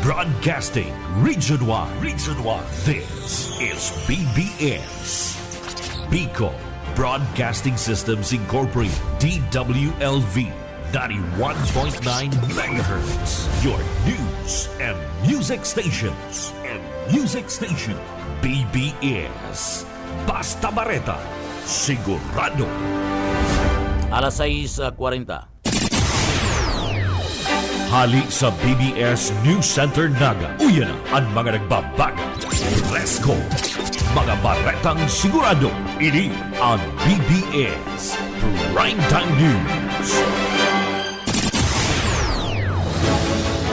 Broadcasting Region 1. Region 1. This is BBS. Bicol Broadcasting Systems Incorporated. DWLV. 91.9 megahertz. Your news and music stations. BBS. Basta Bareta. Sigurado. Alas 6:40. Hali sa BBS News Center Naga. Uyan na ang mga nagbabaga. Presko. Mga baretang sigurado. Ini ang BBS Primetime News.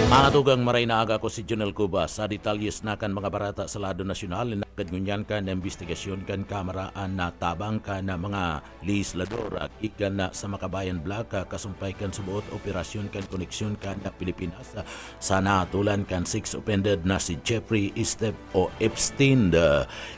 Mga tugang maray na aga ko si Jonel Cuba sa detalyes na kan mga barata sa lado nasyonal na kagunyan kan na investigasyon kan kamaraan na tabang kan na mga legislador at ikan na sa Makabayan Black kasumpay kan subuot operasyon kan koneksyon kan na Pilipinas sa natulan kan 6 offended na si Jeffrey Estep o Epstein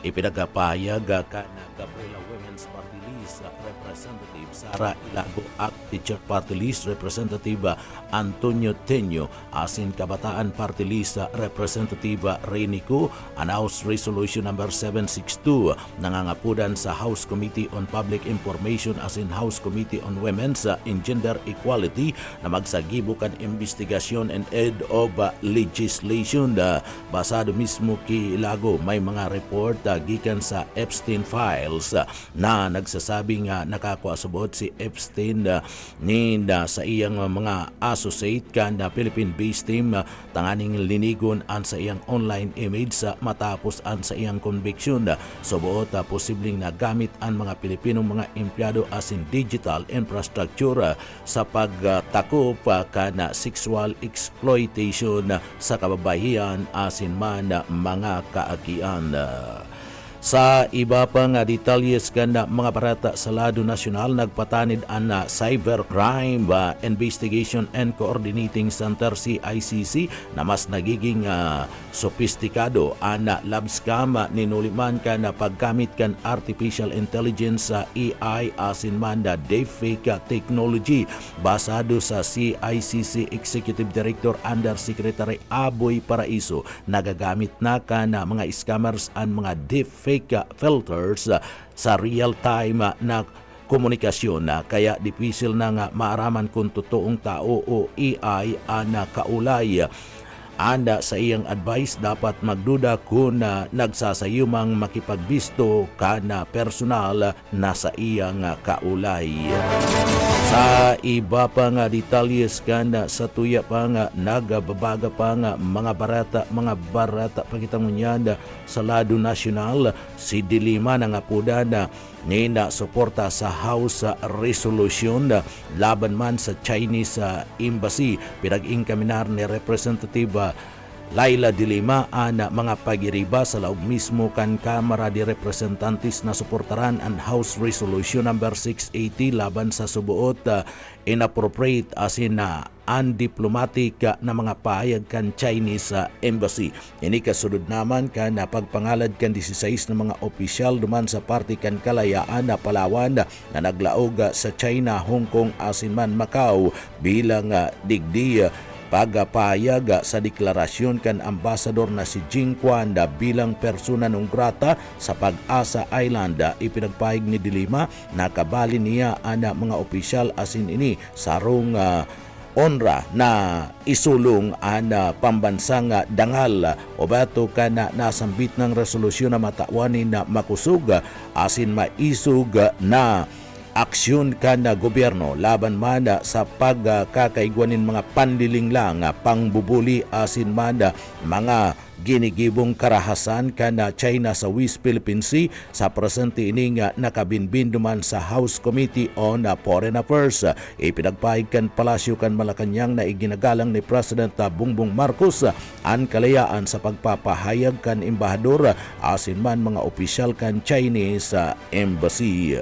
ipinagkapayag kan na Gabriela Women's Party List Representative Sara Ilago at Teacher Party List Representative Antonio Teño asin Kabataan Party List Representative Renico an House Resolution number 762 nangangapudan sa House Committee on Public Information asin House Committee on Women's and Gender Equality na magsagibo kan investigasyon and aid of legislation basado mismo ki Ilago may mga report gikan sa Epstein files na nagsasabing nakakuasabot si Epstein ni sa iyang mga associate kan Philippine-based team tanganing linigon an sa iyang online image matapos an sa iyang conviction subuot posibleng nagamit ang mga Pilipinong mga empleyado asin digital infrastructure sa pagtakop kana sexual exploitation sa kababayan asin man mga kaakian. Sa iba pang detalyes kan mga barata sa lado nasyonal nagpatanid ang Cybercrime Investigation and Coordinating Center CICC na mas nagiging sophisticado ang lab scam ninuliman kan paggamit kan artificial intelligence sa AI asin man deepfake technology basado sa CICC Executive Director Undersecretary Aboy Paraiso nagagamit na kan mga scammers ang mga deepfake filters sa real-time na komunikasyon kaya difícil na nga maaraman kung totoong tao o AI ang kaulay. Anda sa iyang advice dapat magduda kung nagsasayumang makipagbisto kana personal na sa iyang kaulay. Sa iba pa nga detalyes kan sa tuya pa nga nagababaga pa nga mga barata pakitang unyan sa lado nasyonal si Dilima na nga po na nina suporta sa House Resolution laban man sa Chinese Embassy pinag-ingkaminar ni Representative Laila Dilima ana mga pagiriba sa laog mismo kan Kamara de Representantes na suportaran ang House Resolution number 680 laban sa subuot inappropriate asin na undiplomatic na mga pahayag kan Chinese Embassy. Ini kasunod naman kan pagpangalad kan 16 na mga opisyal duman sa party kan Kalayaan na Palawan na naglaog sa China, Hong Kong asin man Macau bilang digdi pagpahayag sa deklarasyon kan ambasador na si Jing Quan bilang persona non grata sa Pag-asa Island. Ipinagpahayag ni Dilima na kabali niya ang mga opisyal asin ini sarong onra na isulong ang pambansang dangal o bato ka na nasambit ng resolusyon na matawanin na makusug asin maisug na aksyon kan na gobyerno laban man sa pagkakaigwanin mga pandiling lang pangbubuli asin man mga ginigibong karahasan kan na China sa West Philippine Sea sa presente ini nga nakabinbin duman sa House Committee on Foreign Affairs. Ipinagpahayag kan Palasyo kan Malacanang na iginagalang ni President Bongbong Marcos ang kalayaan sa pagpapahayag kan embahador asin man mga opisyal kan Chinese Embassy.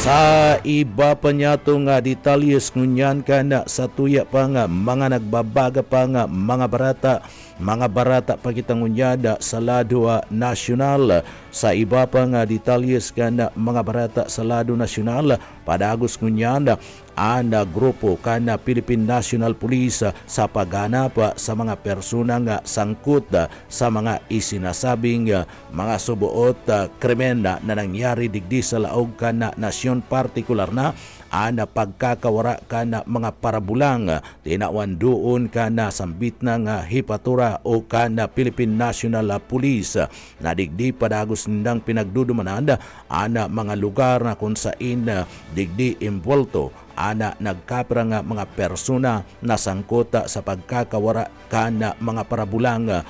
Sa iba pa niya itong detalyes ngunyan ka na sa tuya pa nga mga nagbabaga pa nga mga barata pagitangunyada sa lado nasyonal. Sa iba pa nga detalyes ka na mga barata sa lado nasyonal padagos ngunyan ana grupo kana Philippine National Police sa paghanap sa mga persona nga sangkot sa mga isinasabing mga subuot krimen na nangyari digdi sa laog kana nasyon, partikular na ana pagkakawara kana mga parabulang tinawan doon kana sambit ng hipatura o kana Philippine National Police na digdi padagos nindang pinagdudumanan ana mga lugar na kung saan digdi involto ana nagkapra nga mga persona na sangkota sa pagkakawara kana mga parabulang.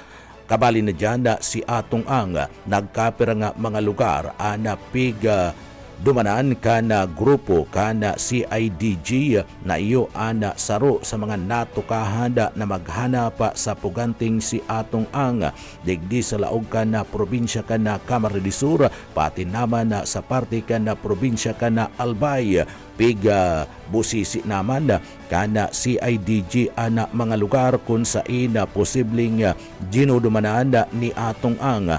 Kabali na dyan si Atong Ang nagkapira nga mga lugar ana dumanan kana grupo kana CIDG na iyo ana saro sa mga natukahanda na maghanap sa puganting si Atong Ang digdi sa laog kana probinsya kana Camarines Sur, pati naman sa parte kana probinsya kana Albay. Busisi naman kana CIDG ana mga lugar kung saan posibleng ginudumanan ni Atong Ang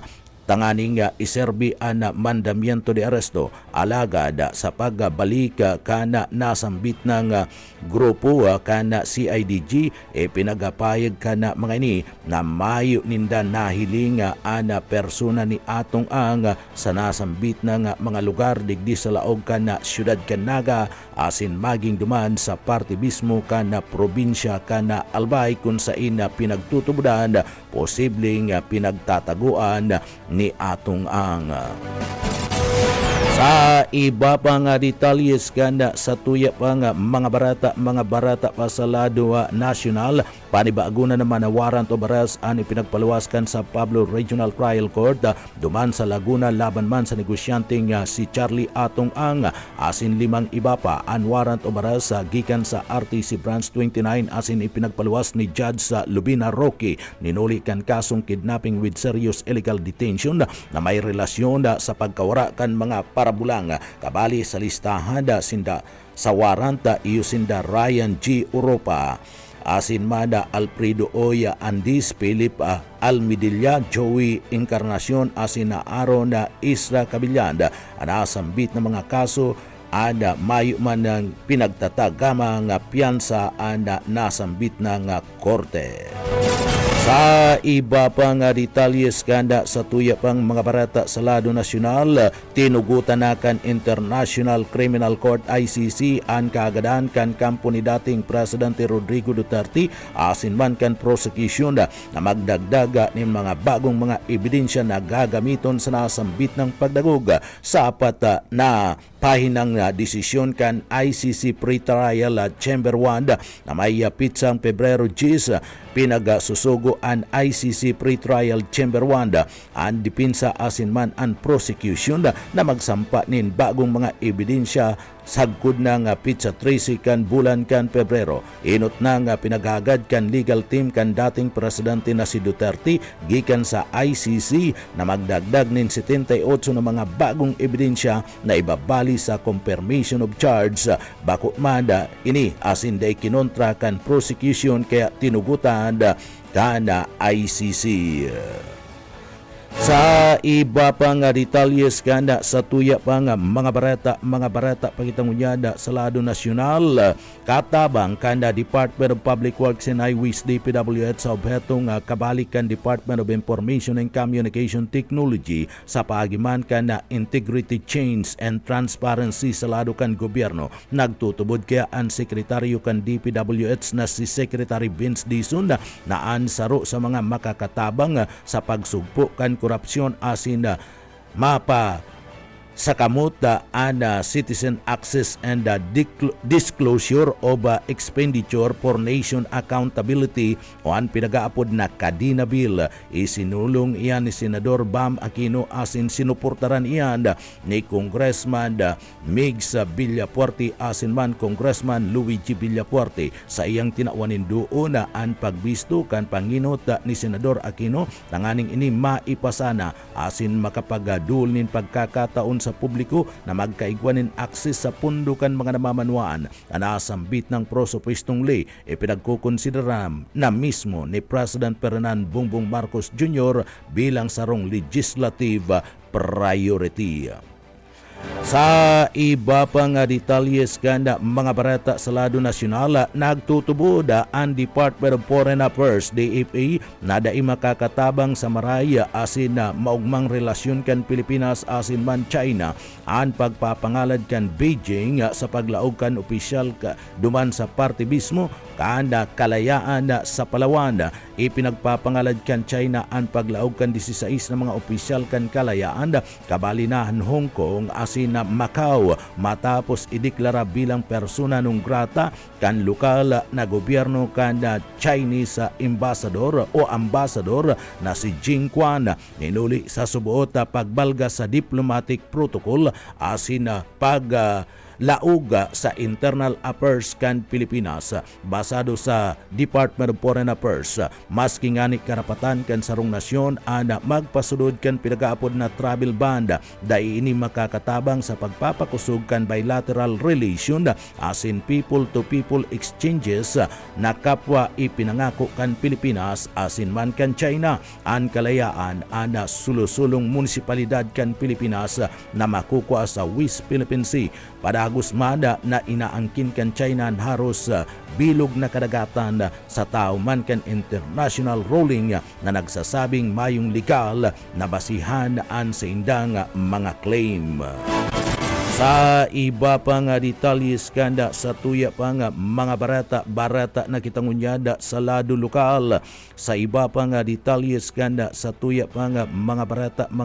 tanganing iserbi ana mandamiento de aresto alagad sa pagbalik kana nasambit ng grupo kana CIDG pinagapayag kana mga ini na mayo ninda nahiling ana persona ni Atong Ang sa nasambit ng mga lugar digdi sa laog kana siyudad Canaga asin maging duman sa parte mismo kana probinsya kana Albay kung saan pinagtutubudan posibleng pinagtataguan ni Atong Ang. Sa iba pang detalyes kanda sa tuya pang mga barata pa sa lado nasyonal, panibago na naman na warrant of arrest ang pinagpaluwaskan sa Pablo Regional Trial Court duman sa Laguna laban man sa negosyanteng si Charlie Atong Ang asin 5 iba pa ang warrant of arrest gikan sa RTC Branch 29 asin ipinagpaluwas ni Judge sa Lubina Roque ninuli kan kasong kidnapping with serious illegal detention na may relasyon sa pagkawara kan mga parabulang. Kabali sa listahan sinda sa warrant iyo sinda Ryan G. Uropa, asin mada Alfredo Oya Andis, Philip Almidilla, Joey Encarnacion, asin na Aaron Isra Cabillan. Anasambit na mga kaso ada mayo man ng pinagtatagama nga piyansa ana nasambit na nga korte. Sa iba pang detalyes kanda sa tuya pang mga barata sa lado nasyonal, tinugutan na kan International Criminal Court ICC ang kaagadan kan kampo ni dating Presidente Rodrigo Duterte asin man kan prosecution na magdagdaga ng mga bagong mga ebidensya na gagamiton sa nasambit ng pagdagog sa apat na pahinang desisyon kan ICC Pre-Trial Chamber 1 na may pitsang Pebrero 10 pinagasusugo ang ICC Pre-Trial Chamber 1 ang dipinsa asin man ang prosecution na magsampa nin bagong mga ebidensya sagkod na nga pizza 13 kan bulan kan Pebrero. Inot na nga pinagagad kan legal team kan dating presidente na si Duterte gikan sa ICC na magdagdag nin 78 na mga bagong ebidensya na ibabali sa confirmation of charge. Bako manda ini asin day kinontra kan prosecution kaya tinugutan kana ICC. Sa iba pang detalyes kanda sa tuya pang mga barata pagitangunyada sa lado nasyonal, katabang kanda Department of Public Works and Highways DPWH sa obhetong kabalikan Department of Information and Communication Technology sa paagiman kanda integrity, change and transparency sa lado kan gobyerno. Nagtutubod kaya ang sekretaryo kan DPWH na si Secretary Vince Dizon na ansaro sa mga makakatabang sa pagsugpo kan korupsyon asin mapa sa kamot ana citizen access and disclosure of expenditure for nation accountability o ang pinagaapod na Kadina Bill. Isinulong iyan ni Senador Bam Aquino asin sinuportaran iyan ni Congressman Migs Villapuerte asin man Congressman Luigi Villapuerte sa iyang tinawanin doon ang pagbisto kan panginot ni Senador Aquino tanganing ini maipasana asin makapagadul nin pagkakataon sa publiko na magkaigwanin akses sa pundo kan mga namamanwaan na nasambit ng prosopistong lay pinagkukonsideram na mismo ni President Ferdinand Bongbong Marcos Jr. bilang sarong legislative priority. Sa iba pang detalyes kanda mga barata sa lado nasyonal, nagtutubo ang Department of Foreign Affairs DFA na dai makakatabang sa maraya asin na maugmang relasyon kan Pilipinas asin man China ang pagpapangalad kan Beijing sa paglaog kan opisyal duman sa partibismo kanda kalayaan sa Palawan. Ipinagpapangalad kan China ang paglaog kan 16 na mga opisyal kan kalayaan kabalinahan Hong Kong asin na Macau matapos ideklara bilang persona non grata kan lokal na gobyerno kan Chinese ambassador na si Jing Quan. Ninuli sa subuot pagbalga sa diplomatic protocol asin lauga sa Internal Affairs kan Pilipinas basado sa Department of Foreign Affairs. Maski ngani karapatan kan sarong nasyon ana magpasudod kan pinagaapod na travel ban dai ini makakatabang sa pagpapakusog kan bilateral relation asin people to people exchanges na kapwa ipinangako kan Pilipinas asin man kan China. Ang kalayaan ana sulusulong munisipalidad kan Pilipinas na makukuha sa West Philippine Sea. Padagos mada na inaangkin kan China haros bilog na kadagatan sa tao man kan international ruling na nagsasabing mayong legal na basihan an sa indang mga claim. Sa iba pang detalyes kanda sa tuya pang mga barata na kitangunyada sa lado lokal. Sa iba pang detalyes kanda sa tuya pang mga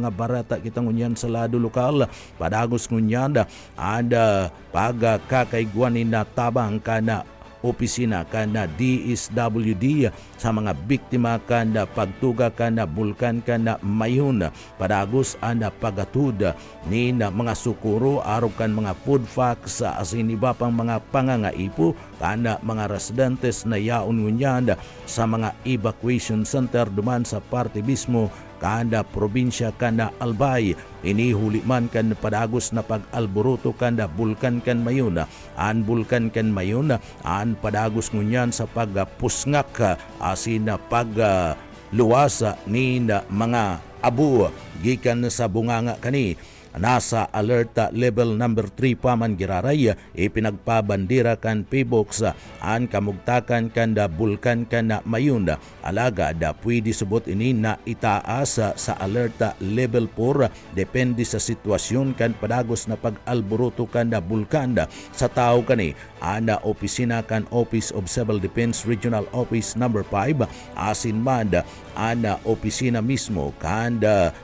barata kitangunyan sa lado lokal. Padagos ngunyada ada pagkakaiguanin na tabang kana opisina kana DSWD sa mga biktima kana pagtuga kana bulkan kana mayon. Padagos ana pagatud ni na mga sukuro araw kan mga food facts asin iba pang mga pangangaipo kana mga residentes na yaon ngunyan sa mga evacuation center duman sa parte mismo kanda probinsya kana Albay. Inihuli man kan padagos na pag-alboruto kanda bulkan kan mayon. An bulkan kan mayon an padagos ngunyan sa pagpusngak asin na pagluwasa ni mga abo gikan sa bunganga kani. Nasa alert level number 3 pa man giraray ipinagpabandira kan PBOX an kamugtakan kan bulkan kan mayon. Alaga pwede subot ini na itaas sa alert level 4 depende sa sitwasyon kan padagos na pag-alboruto kan bulkan sa tao kani. Ana opisina kan Office of Civil Defense Regional Office number 5 asin man ana opisina mismo kan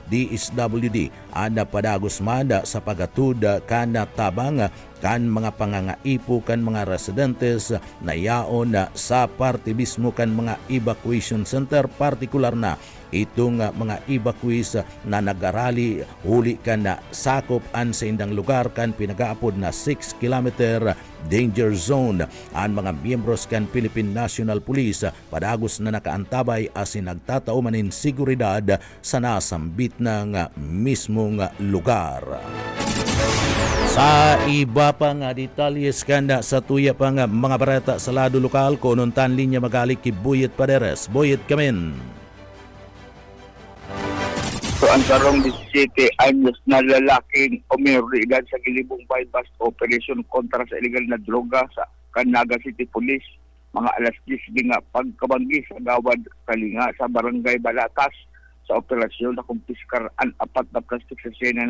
DSWD ana padagos manda sa pagatud kana tabang kan mga pangangaipo kan mga residentes na yaon sa parte mismo kan mga evacuation center, partikular na itong mga evacuees na nagarali huli kan na sakop an sa indang lugar kan pinagaapod na 6 kilometer danger zone. Ang mga miyembros kan Philippine National Police padagos na nakaantabay asin nagtatao manin seguridad sa nasambit ng mismong lugar. Sa iba pang detalyes kanda sa tuya pang mga barata sa lado lokal konuntan linya magalik ki Buyet Paderes. Buyet kamen. So ang sarong 17 anyos na lalaking umiridad sa Gilibong bypass operation kontra sa illegal na droga sa Canaga City Police. Mga alas 10 nga pagkabanggi sa Gawad Kalinga sa Barangay Balatas sa operasyon na kumpiskar ang 4 na plastic sa sena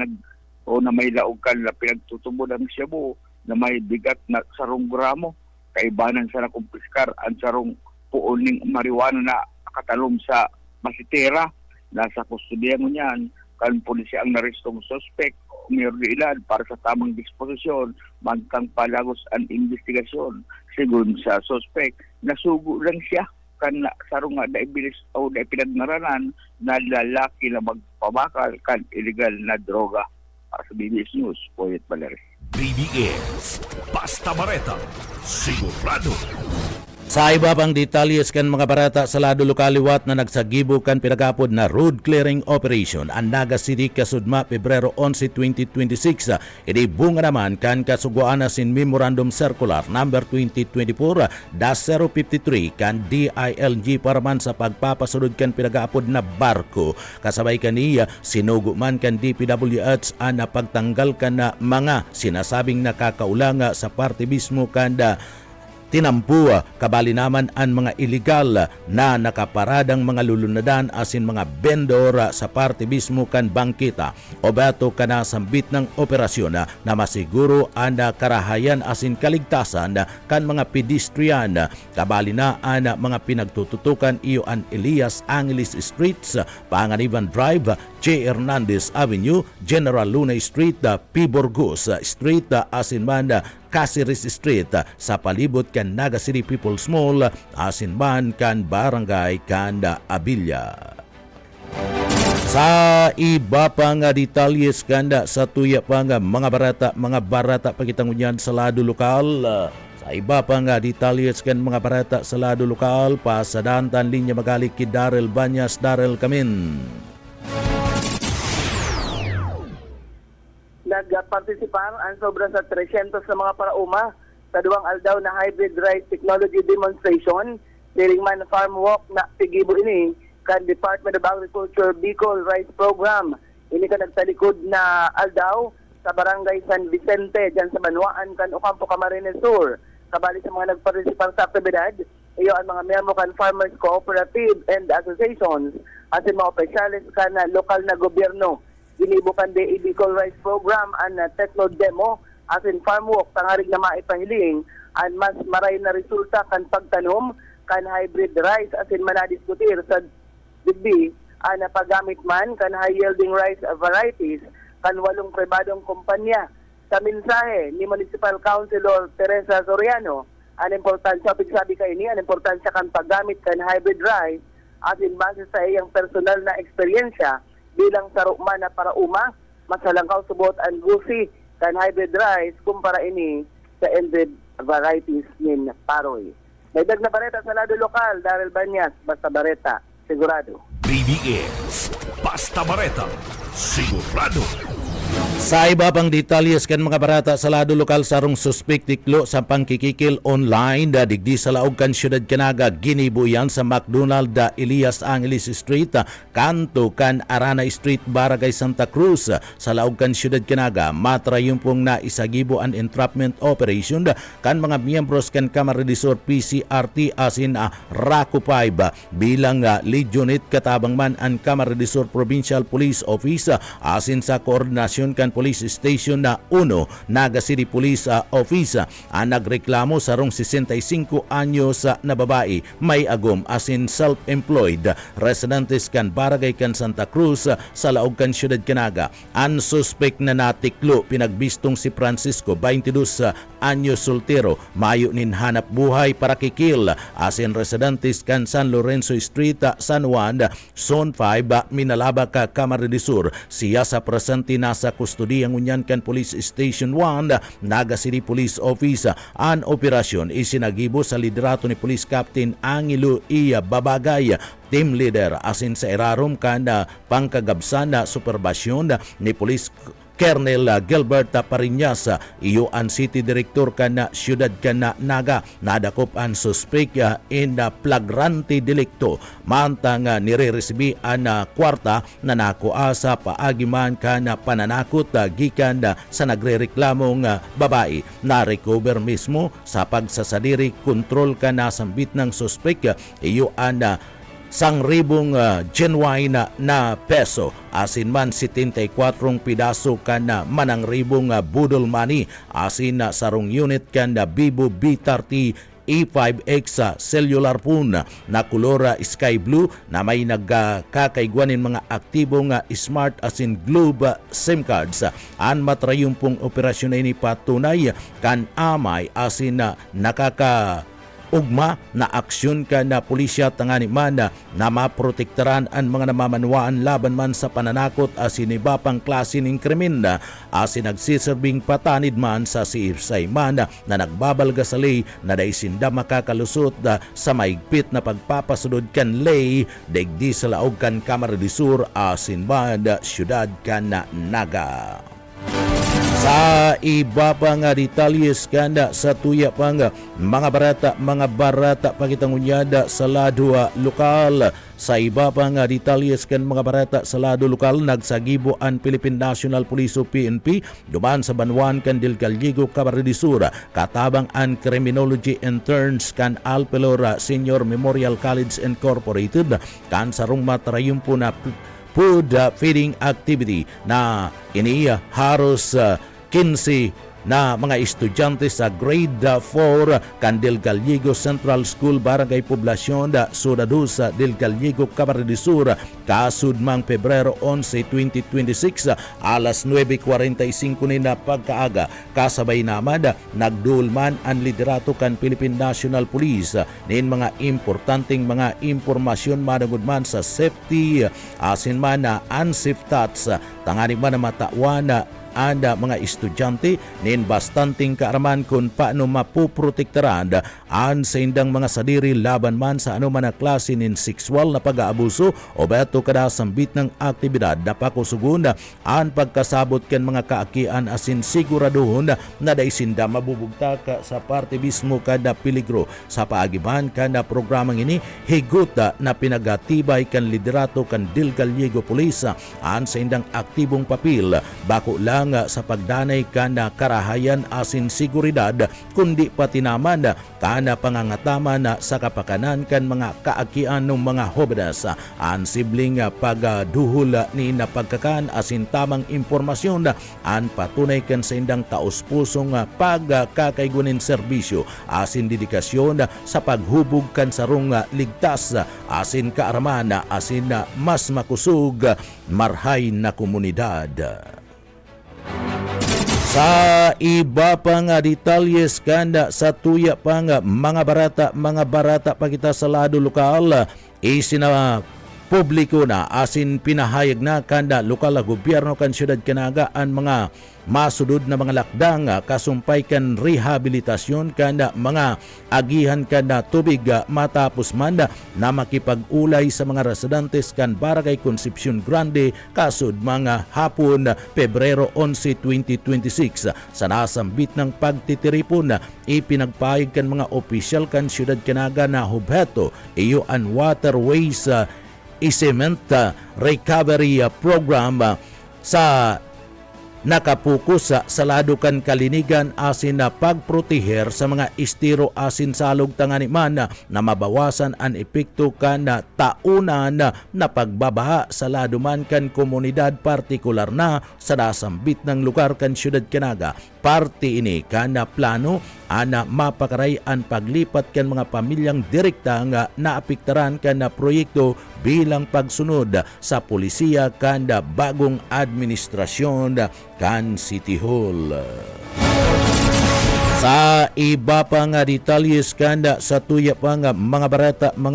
na may laugan na pinagtutubo ng Cebu na may bigat na sarong gramo. Kaibanan sa nakumpiskar ang sarong puuning marijuana na katalom sa Masitera. Nasa kustodiya mo niyan, kan pulisya ang narestong suspect umiyor di ilan para sa tamang disposisyon, magkang palagos ang investigasyon. Sigun sa suspect, nasugo lang siya kan sarong nga daibilis o daipinagnaranan na lalaki na magpabakal kan illegal na droga. Para sa BBS News, Poyet Valerie. BBS, Basta Bareta, sigurado. Sa iba pang detalyes kan mga barata sa lado lokaliwat na nagsagibo kan pinagapod na road clearing operation ang Naga City kasudma Pebrero 11, 2026. Bunga naman kan kasugwaan sin Memorandum Circular number 2024-053 kan DILG para man sa pagpapasunod kan pinagapod na barko. Kasabay kaniya sinugo man kan DPWH ang pagtanggal kan na mga sinasabing nakakaulanga sa parte mismo kan tinampu kabali naman ang mga illegal na nakaparadang mga lulunadan asin mga vendor sa parte mismo kan bangkita o bato kana sambit ng operasyon na masiguro ang karahayan asin kaligtasan kan mga pedestrian kabali na ang mga pinagtututukan iyo ang Elias Angeles Streets, Panganiban Drive, J. Hernandez Avenue, General Luna Street, P. Burgos Street asin man Casiris Street sa palibot kan Naga City People's Mall asin man kan Barangay kan Abilia. Sa iba pang detalyes kanda sa tuya pang mga barata pagitangunyan sa lado lokal. Sa iba pang detalyes kan mga barata sa lado lokal pasadantan linya magalik ki Darrell Banyas. Darrell Kamin. Nagpartisipar ang sobra sa 300 na mga parauma sa duwang aldaw na hybrid rice technology demonstration during man farm walk na pigibo ini kan Department of Agriculture Bicol Rice Program. Ini kan nagtalikod na aldaw sa barangay San Vicente dyan sa Manuaan kan Ocampo Camarines Sur. Kabali sa mga nagpartisipar sa aktibidad, iyo ang mga miyembro kan Farmers Cooperative and Associations at mga opisyalis kan lokal na gobyerno. Ginibukan de Bicol Rice Program ang techno demo as in farm walk tangarig na maipahiling ang mas maray na resulta kan pagtanom kan hybrid rice as in manadiskutir sa digdi ang paggamit man kan high yielding rice varieties kan 8 pribadong kumpanya. Sa mensahe ni Municipal Councilor Teresa Soriano, ang importansya pigsabi kay ni ang importansya kan paggamit kan hybrid rice as in base sa iyang personal na eksperyensya bilang sarukman na parauma, masalangkaw subot ang gusi kan hybrid rice kumpara ini sa ended varieties nin paroy. Dagdag na bareta sa lado lokal, Darrell Banyas, Basta Bareta, sigurado. BBS Basta Bareta, sigurado. Sa iba pang detalyes kan mga barata sa lado lokal sarong suspek tiklo sa pangkikikil online digdi sa laog kan siyudad Canaga ginibuyan sa McDonald Elias Angeles Street kanto kan Arana Street Barangay Santa Cruz sa laog kan siyudad Canaga matrayumpong na isagibo an entrapment operation kan mga miyembros kan Kamara de Sur PCRT asin Raco 5 bilang lead unit katabang man ang Kamara de Sur Provincial Police Office asin sa koordinasyon kan Police Station na 1 Naga City Police Office ang nagreklamo sarong 65 anyos na babae may agom asin self-employed residentes kan Barangay kan Santa Cruz sa laog kan siyudad Canaga. Ang suspect na natiklo pinagbistong si Francisco 22 anyos soltero mayo nin hanap buhay para kikil asin residentes kan San Lorenzo Street San Juan Zone 5 Minalaba ka Kamara de Sur siya sa presente nasa kustodiang unyan kan Police Station 1 Naga City Police Office. Ang operasyon isinagibo sa liderato ni Police Captain Angelo Iya Babagay, team leader asin sa irarom kan pangkagabsan na superbasyon ni Police Colonel Gilbert Pariñas, iyo ang City Director kana siyudad kana Naga. Nadakop ang suspect in flagrante delicto mantang nire-resibi ang kwarta na nakuha sa paagiman kana pananakot gikan sa nagrereklamong babae. Na-recover mismo sa pagsasadiri kontrol kana sambit ng suspect iyo ang 1,000 genuine na peso asin man 74 pidaso kan manang ribong budol money asin sarong unit kan Vivo B30 E5X cellular phone na kulora sky blue na may nagkakaigwanin mga aktibong smart asin globe SIM cards. Ang matrayumpong operasyon ay ni patunay kan amay asin ugma na aksyon ka na pulisya tangani man na maprotektaran ang mga namamanwaan laban man sa pananakot asin iba pang klase ng krimen asin nagsiserving patanid man sa sirsay man na nagbabalga sa lay na daisinda makakalusot sa maigpit na pagpapasunod kan lay daigdi sa laog kan Kamara de Sur asin man syudad kan Naga. Sa iba pang detalyes kanda sa tuya pang mga barata pakitangunyada sa lado lokal. Sa iba pang detalyes kan mga barata sa lado lokal nagsagibo ang Philippine National Police o PNP duman sa Banwan kan Del Gallego, Camarines Sur katabang ang Criminology Interns kan Alpelora Senior Memorial College Incorporated kan sarong matrayumpo na food feeding activity na ini haros 15 na mga estudyante sa grade 4 kan Del Gallego Central School Barangay Poblacion Sudadusa Del Gallego, Camarines Sur kasudmang Pebrero 11, 2026 alas 9:45 ni na pagkaaga kasabay naman nagdulman ang liderato kan Philippine National Police nin mga importanteng mga impormasyon managod man sa safety asin man na unsafe thoughts tangani man na matawan anda mga estudyante nin bastanting kaaraman kung paano mapuprotektaran an sa indang mga sadiri laban man sa anuman na klase nin sexual na pag-aabuso o beto kada sambit ng aktibidad na pakusugun an pagkasabot ken mga kaakian asin siguraduhon na daisinda mabubugta ka sa parte mismo kada peligro sa paagiban kada programang ini higot na pinagatibay kan liderato kan Del Gallego Police an sa indang aktibong papel bako lang sa pagdanay kana karahayan asin seguridad kundi pati naman kana pangangataman sa kapakanan kan mga kaakian ng mga hobedas an sibling pagduhol ni na pagkakan asin tamang impormasyon an patunay kan sa indang taos-pusong pagkakaigunin serbisyo asin dedikasyon sa paghubog kan sarong ligtas asin kaaraman asin mas makusog marhay na komunidad. Sa iba pang detalyes kanda sa tuya pang mga barata pa kita sa lado lokal isina publiko na asin pinahayag na kanda lokal na gobyerno kan syudad Canaga ang mga masudod na mga lakdang kasumpay kan rehabilitasyon kanda mga agihan kanda tubig matapos man na makipag-ulay sa mga residentes kan Barangay Concepcion Grande kasud mga hapon Pebrero 11, 2026 sa nasambit ng pagtitiripon ipinagpahig kan mga opisyal kan syudad Canaga na hubheto iyo an waterways cement recovery program sa nakapokus sa lado kan kalinigan asin na pagproteher sa mga estero asin salog tangani man na mabawasan ang epekto kan taunan na pagbabaha sa lado man kan komunidad partikular na sa nasambit ng lugar kan syudad Canaga. Parte ini kan plano ana mapakaray ang paglipat kan mga pamilyang direkta nga naapektaran kan na proyekto bilang pagsunod sa polisiya kan bagong administrasyon kan City Hall. Sa iba pa nga detalyes kanda sa tuya pa nga mga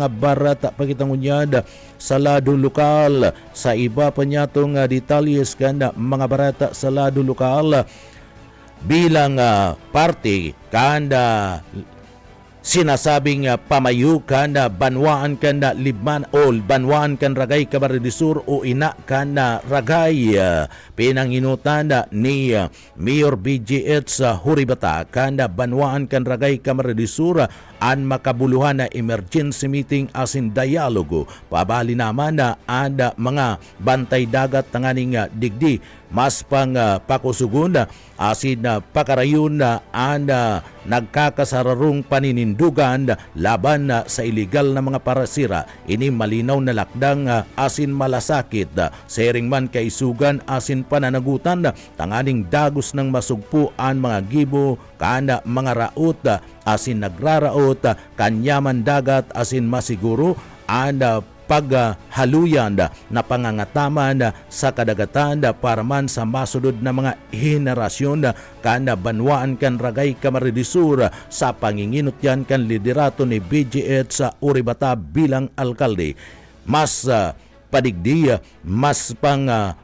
barata pakitangunyad sa lado lokal. Sa iba pa niya itong detalyes kanda mga barata sa lado lokal bilang parte kanda sinasabing pamayu kanda banwaan kanda libman ol banwaan kan ragay Camarines Sur o ina kanda ragay pinanginutan ni Mayor BGH Huribata kanda banwaan kan ragay Camarines Sur an makabuluhan na emergency meeting asin dialogo pabali naman na ada mga bantay dagat tanganing digdi mas pang pakusugun asin pakarayon na anda nagkakasararong paninindugan laban sa iligal na mga parasira ini malinaw na lakdang asin malasakit sering man kaisugan asin pananagutan tanganing dagos ng masugpuan mga gibo kana mga raot asin nagraraot kanyaman dagat asin masiguro anda paghaluyan na pangangataman sa kadagatan para man sa masudod na mga henerasyon kana banwaan kan ragay kamaridisur sa panginginot yan kan liderato ni BGH sa Uribata bilang alkalde. Mas padigdi, mas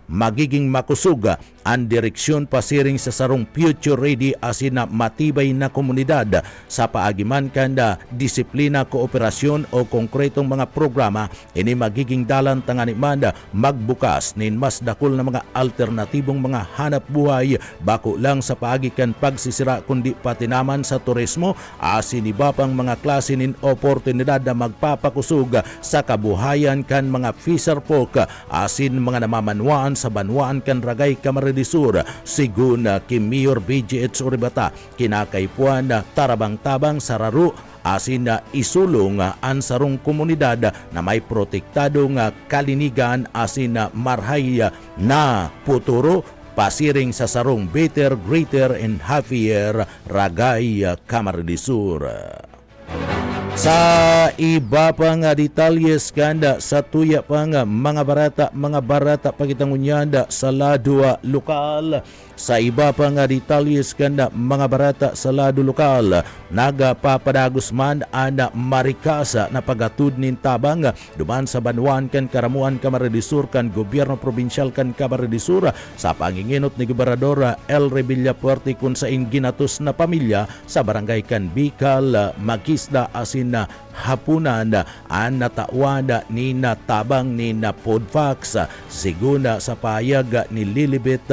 magiging makusog ang direksyon pasiring sa sarong future ready asin na matibay na komunidad sa paagiman kanda disiplina, kooperasyon o konkretong mga programa. Ini magiging dalan tanganiman magbukas nin mas dakol na mga alternatibong mga hanap buhay bako lang sa paagikan pagsisira kundi pati naman sa turismo asin iba pang mga klase nin oportunidad na magpapakusog sa kabuhayan kan mga fisherfolk asin mga namamanwaan sa banwaan kan ragay kamaridisur. Sigun kay Mayor BGH Uribata kinakaipuan tarabang-tabang sararu asin isulong ang sarong komunidad na may protektadong kalinigan asin marhay na puturo pasiring sa sarong better, greater and happier ragay kamaridisur. Sa iba pang detalyes kanda sa tuya pang mga barata pagitangunyanda sa lado lokal. Sa iba pang detalyes kanda mga barata sa lado lokal, nagapapadagos man ang marikasa na pagatud nin tabang duman sa banwan kan karamuan kamaridisur kan gobyerno probinsyal kan kamaridisur sa panginginot ni Gobernador Elre Villafuerte kun sa ginatus na pamilya sa barangay kan Bicol, Magisda asin na hapunan ang natawan ni natabang ni na Podfax siguna sa payag ni Lilibet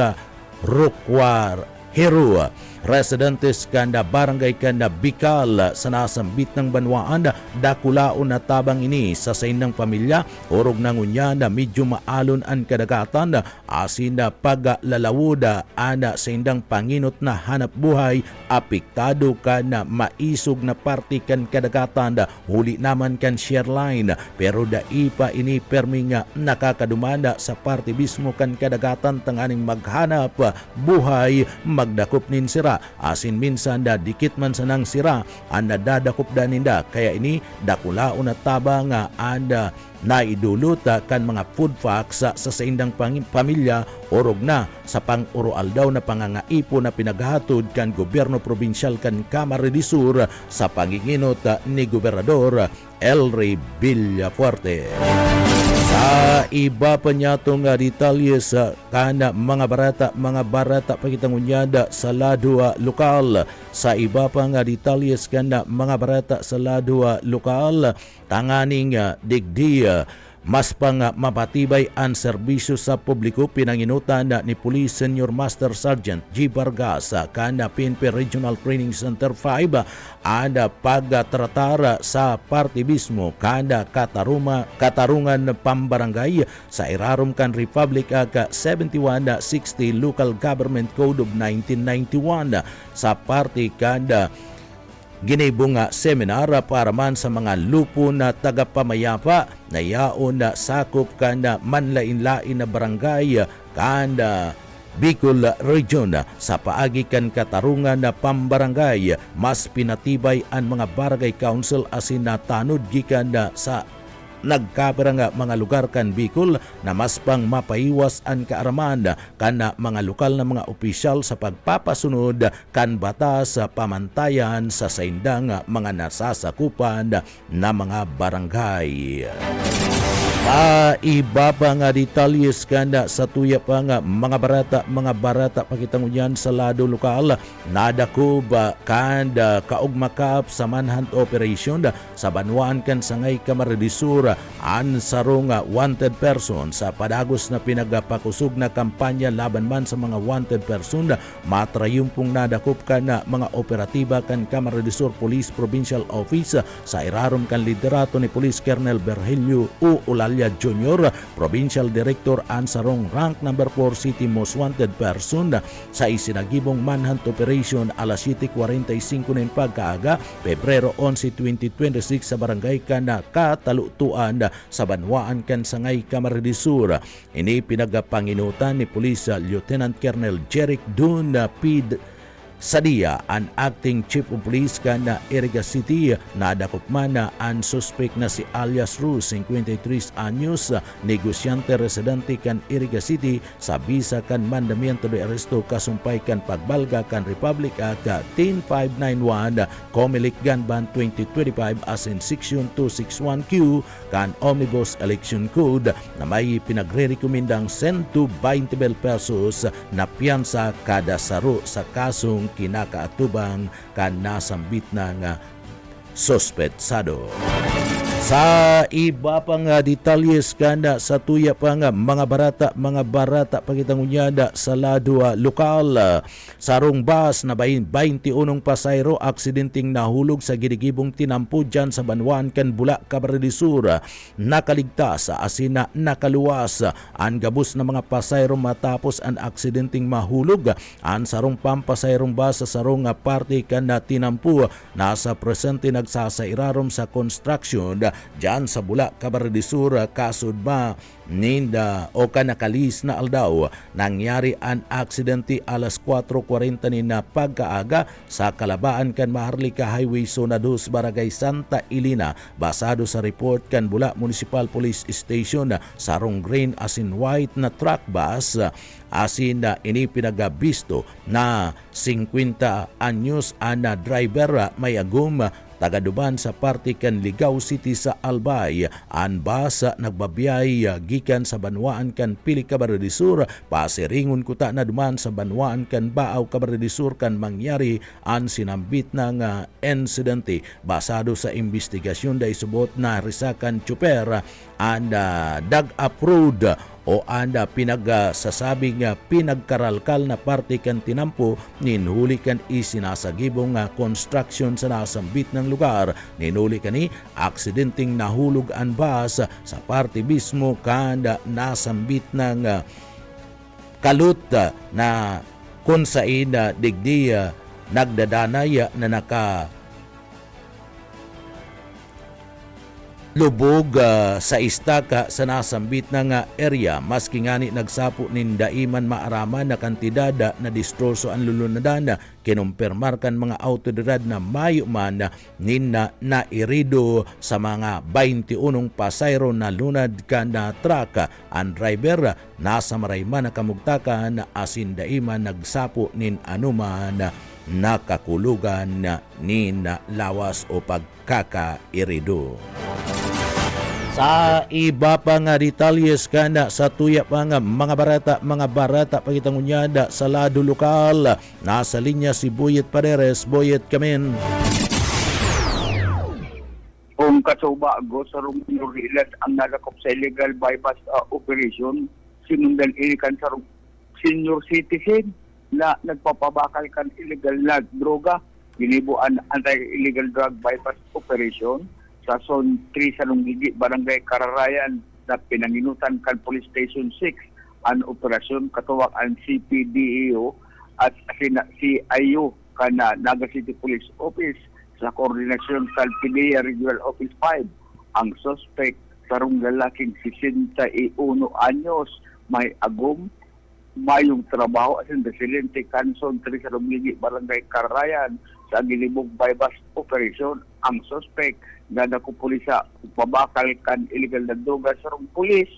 Rukwar Hero. Residentes kanda barangay kanda Bicol sa nasambit ng banwaan dakulaon na tabang ini sa saindang pamilya orog nangunya na medyo maalon ang kadagatan asin na paglalawod ana sa indang panginot na hanap buhay apektado ka na maisog na party kan kadagatan huli naman kan share line pero daipa ini perming nakakadumanda sa party mismo kan kadagatan tanganing maghanap buhay magdakop nin sira asin minsan dikit man sanang sira ang nadadakop daninda kaya ini dakulaon at tabang anda naidulot kan mga food facts sa saindang pamilya orog na sa pang-urual daw na pangangaipo na pinaghatod kan gobyerno probinsyal kan Kamaridisur sa panginginot ni Gobernador Elre Villafuerte. Sa iba pa niya itong detalyes kana mga barata pagitangunyada sa lado lokal. Sa iba pa nga detalyes kana mga barata sa lado lokal tanganing digdi mas pang mapatibay ang serbisyo sa publiko pinanginutan ni Police Senior Master Sergeant G. Vargas kana PNP Regional Training Center 5 ada pagtratar sa partibismo kada katarungan pambarangay sa irarom kan Republic Act 7160 Local Government Code of 1991 sa party kada ginibong seminar para man sa mga lupo na tagapamayapa na yaon na sakop kanda manlain-lain na barangay kanda Bicol Region sa paagi kan katarungan na pambarangay mas pinatibay ang mga barangay council asin natanod gikan sa nagkapira nga mga lugar kan Bicol na mas pang mapaiwas ang kaaraman kan mga lokal na mga opisyal sa pagpapasunod kan batas sa pamantayan sa saindang mga nasasakupan na mga barangay. Iba pa nga detalyes kanda sa tuya pa nga mga barata pakitangunyan sa lado lokal nadakob kanda kaugmakap sa manhunt operation sa banwaan kan sangay Kamaridisur an sarong wanted person sa padagos na pinagapakusog na kampanya laban man sa mga wanted person matrayumpong nadakop kan mga operatiba kan Kamaridisur Police Provincial Office sa irarom kan liderato ni Police Colonel Virgilio U. Ulalia Jr., Provincial Director ang sarong rank number 4 City Most Wanted Person sa isinagibong manhunt operation alas 7:45 ng pagkaaga Pebrero 11, 2026 sa barangay kan Katalutuan sa banwaan kan sangay Kamaridisur. Ini pinagapanginutan ni Police Lieutenant Colonel Jeric Dun Sadia ang acting chief of police kan na Iriga City na dakop man ang suspect na si alias Ruz, 53 anyos, negosyante residente kan Iriga City sa bisa kan mandamiento de aresto kasumpay kan pagbalga kan Republic Act 10591 Comelec Gunban 2025 as in Section 261Q kan Omnibus Election Code na may pinagre-rekomendang 120 pesos na piyansa kada saro sa kasong kinakaatubang kan nasambit ng sospetsado. Sa iba pang detalyes kanda sa tuya pang mga barata pagitangunyada sa lado lokal. Sarong bus na 21 pasayro aksidenteng nahulog sa gidigibong tinampo dyan sa Banwan kan Bula, Camarines Sur. Nakaligtas asina nakaluwas ang gabos na mga pasayro matapos ang aksidenteng mahulog. Ang sarong pampasayrong bus sa sarong parte kan tinampo nasa presente nagsasairarom sa construction dyan sa Bula, Camarines Sur. Kasud ba ninda o kanakalis na aldaw nangyari ang aksidente alas 4:40 na pagkaaga sa Kalabaan kan Maharlika Highway Zona 2 Barangay Santa Elena. Basado sa report kan Bula Municipal Police Station, sarong green asin white na truck bus asin ini pinagabisto na 50 anyos ana driver may agum tagaduban sa parte kan Ligao City sa Albay. Ang bus nagbabiyay gikan sa Banwaan kan Pili, Camarines Sur, pasiringon kuta na duman sa Banwaan kan Baaw, Camarines Sur kan mangyari ang sinambit ng insidente. Basado sa investigasyon da isubot na risakan chuper and dag-approved o anda pinagsasabing pinagkaralkal na parte kan tinampo ninhuli kan isinasagibong construction sa nasambit ng lugar. Ninhuli kani aksidenteng nahulog ang bus sa parte mismo kan nasambit ng kalut na kung saan digdi nagdadanay na lubog sa istaka sa nasambit ng area. Maski ngani nagsapo nin daiman maaraman na kantidad na distroso ang lulunadan, kinumpirmar kan mga autoridad na mayo man nin na irido sa mga 21 pasayro na lunad kan na truck. Ang driver nasa marayman na kamugtakan asin daiman nagsapo nin anuman nakakulugan nin lawas o pagkakairido. Sa iba pang detalyes kana sa tuya pang mga barata pagitangunyada sa lado lokal. Nasa linya si Boyet Pareres. Boyet, kamen. Kung kasuba go sa Rumililas ang nalakop sa illegal bypass operation, sinundan ilikan sa senior citizen na nagpapabakal kan illegal na droga, ginibuan anti-illegal drug bypass operation sa Zone 3 sa Lunggigi, Barangay Kararayan na pinanginutan kan Police Station 6 ang operasyon katuwang ang CPDEO at CIU kan Naga City Police Office sa koordinasyon sa PDEA Regional Office 5. Ang suspect sarong lalaking 61 anyos may agum mayong trabaho asin residente kan Zone 3 sa Lunggigi, Barangay Kararayan sa gilibog bypass operation. Ang suspect na nakupulisa pabakal kan illegal na droga sa pulis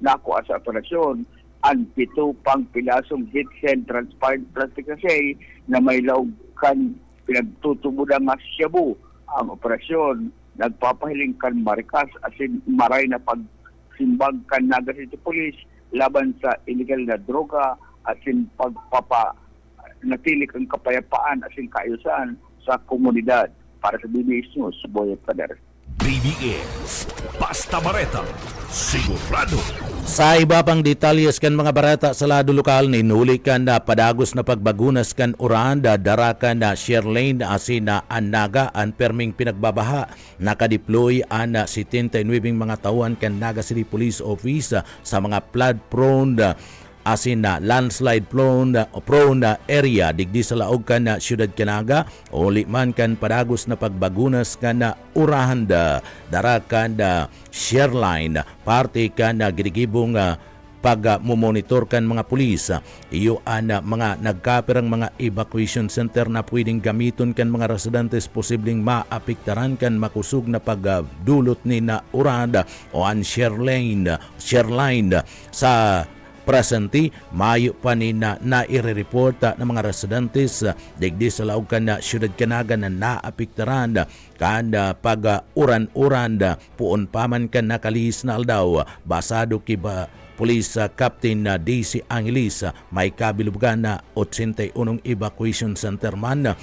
nako sa operasyon ang 7 pang pilasong hit and transparent plastic sachet na may laog kan pinagtutubo nga shabu. Ang operasyon nagpapahiling kan marikas asin maray na pagsimbag kan Naga City Police laban sa illegal na droga asin natili ang kapayapaan asin kaayusan sa komunidad. Para sa BBS News, Boyet Pader. BBS, basta bareta, sigurado. Sa iba pang detalyes kan mga barata sa lado lokal, ninuli kan na padagos na pagbagunas kan Uranda, darakan na share lane asin na Naga ang perming pinagbabaha. Nakadeploy ang 79 mga tauhan kan Naga City Police Office sa mga flood prone asin na landslide prone area digdi sa laog kan na siyudad Canaga. Uli man kan padagos na pagbagunas kan na Urahanda, darakan na Shareline, parte kan na gidigibong pag-monitor kan mga pulis. Iyo mga nagkapirang mga evacuation center na pwedeng gamiton kan mga residentes posibleng maapektaran kan makusog na pagdulot ni na urad o an share line sa presente. Mayo pa ni na i-report ng mga residentes digdi sa laog kan na syudad Kanaga na naapektaran kan pag-uran-uran puon paman kan nakalihis na aldaw. Basado kiba Police Captain DC Angelis, may kabilugan na 81 evacuation center man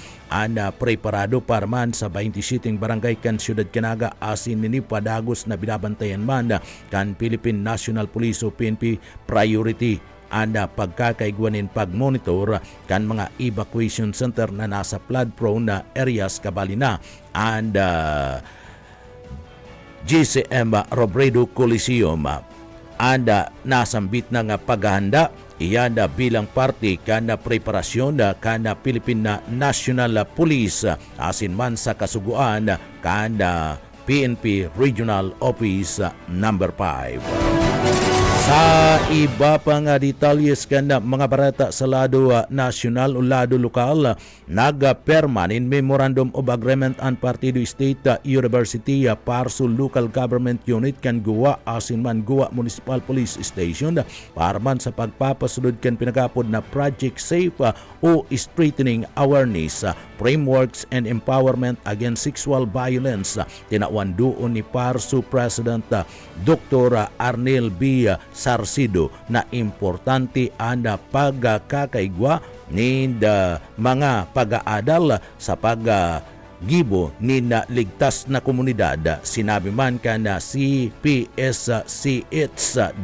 preparado para man sa 27 barangay kan Syudad Kanaga asin nini padagos na binabantayan man kan Philippine National Police o PNP priority pagkakaigwanin pag-monitor kan mga evacuation center na nasa flood-prone areas kabalina and GCM Robredo Coliseum nasambit na nga paghahanda iyan bilang parte kana preparasyon kana Philippine National Police asin man sa kasuguan kana PNP Regional Office number 5. Sa iba pa nga detalyes kana mga barata sa lado national o lado lokal, nag-permanent memorandum of agreement ang Partido State University Parso Local Government Unit kan Guwa asin man Guwa Municipal Police Station para man sa pagpapasunod kan pinagapod na Project Safe o Strengthening Awareness, Frameworks and Empowerment Against Sexual Violence. Tinawan doon ni Parso President Dr. Arnel B. Sarsido na importante ang pagkakaigwa ni mga pag-aadal sa paggibo ni na ligtas na komunidad. Sinabi man ka na CPSCH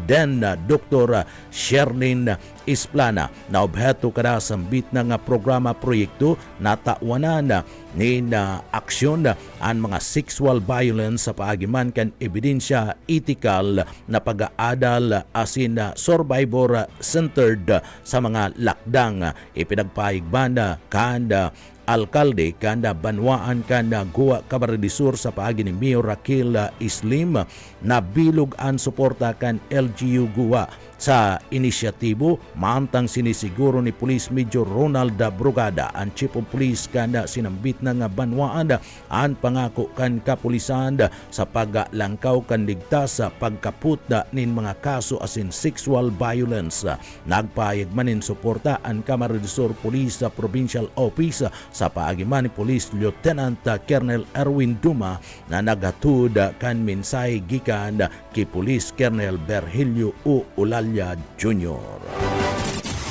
den Dr. Sherlyn Isplana na obheto kada sambit na nga programa proyekto na tawanan ni na aksyon ang mga sexual violence sa paagiman kan ebidensya ethical na pag-aadal asin survivor centered sa mga lakdang ipinagpaigban kan alkalde kanda banwaan kanda Guwa Camarines Sur sa paagi ni Mayor Raquel Islim na bilog ang suporta kan LGU Guwa sa inisyatibo mantang sinisiguro ni Police Major Ronald Brugada ang Chief of Police kanda sinambit na nga banwaan ang pangako kan kapulisan sa paglangkaw kan ligtas sa pagkaput nin mga kaso asin sexual violence. Nagpayag manin suporta ang Camarines Sur Police Provincial Office sa paagiman ni Police Lieutenant Colonel Erwin Duma na naghatud kan mensahe gikan kay Police Colonel Virgilio U. Ulalya Jr.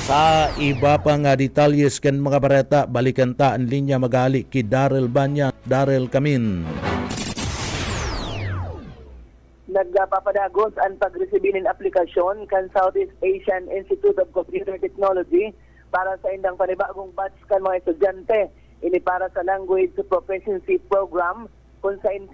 Sa iba pa nga detalyes kan mga bareta, balikan ta ang linya magali ki Daryl Banya. Daryl Kamin. Nagpapadagos ang pagresibinin aplikasyon kan Southeast Asian Institute of Computer Technology para sa indang panibagong batch kan mga estudyante. Ini para sa Language Proficiency Program kung sa 50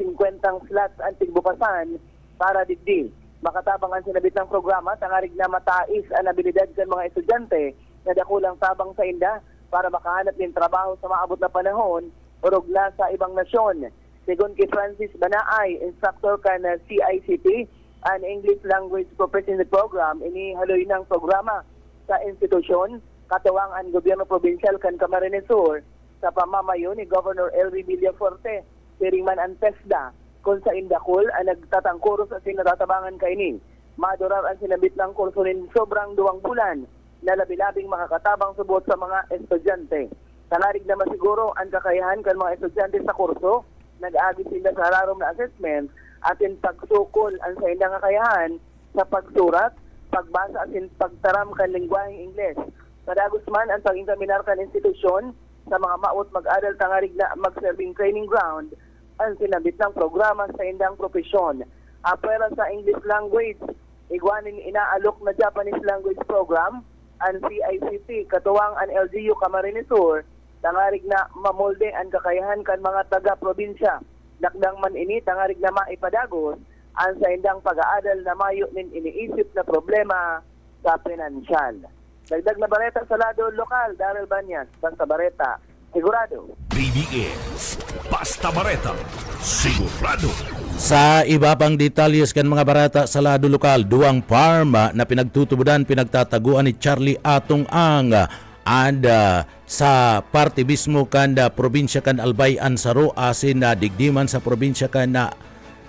slots ang tigbukasan para digdi. Makatabang ang sinabit ng programa, tangarig na matais ang abilidad kan mga estudyante na dakulang tabang sa inda para makahanap ng trabaho sa maabot na panahon o rugla sa ibang nasyon. Sigon kay Francis Banaay, instructor kan CICT, an English Language Proficiency Program, inihaloy ng programa sa institusyon, katuwang ang gobyerno provincial kan Camarines Sur sa pamamayo ni Governor Elry Villaforte, piringman ang TESDA, kung sa Indakul ang nagtatangkuro sa sinatatabangan kainin. Madurar ang sinabit ng kurso rin sobrang 2 bulan na labi-labing makakatabang subot sa mga estudyante. Tanarig na masiguro ang kakayahan kan mga estudyante sa kurso, nag-agi sila sa hararom na assessment atin pagsukol ang sa ilang kakayahan sa pagsurat, pagbasa atin pagtaram kan lingwaheng Ingles. Kadagos man ang pag-intaminar kan institusyon sa mga maot mag-adal tangarig na mag-serving training ground ang sinabit ng programa sa indang propesyon. Apera sa English language, igwanin inaalok na Japanese language program, ang CICT, katuwang ang LGU Camarines Sur, tangarig na mamolde ang kakayahan kan mga taga-probinsya. Nakdang man ini, tangarig na maipadagos, ang sa indang pag-aadal na mayo nin iniisip na problema sa pinansyal. Dagdag na bareta sa lado lokal, Daryl Banyas, Basta Bareta, sigurado. BBS Basta Bareta, sigurado. Sa iba pang detalles kan mga barata sa lado lokal, duwang farm na pinagtutubudan pinagtataguan ni Charlie Atong Ang and sa parte mismo kan probinsya kan Albay Ansaro asin na digdiman sa probinsya kan na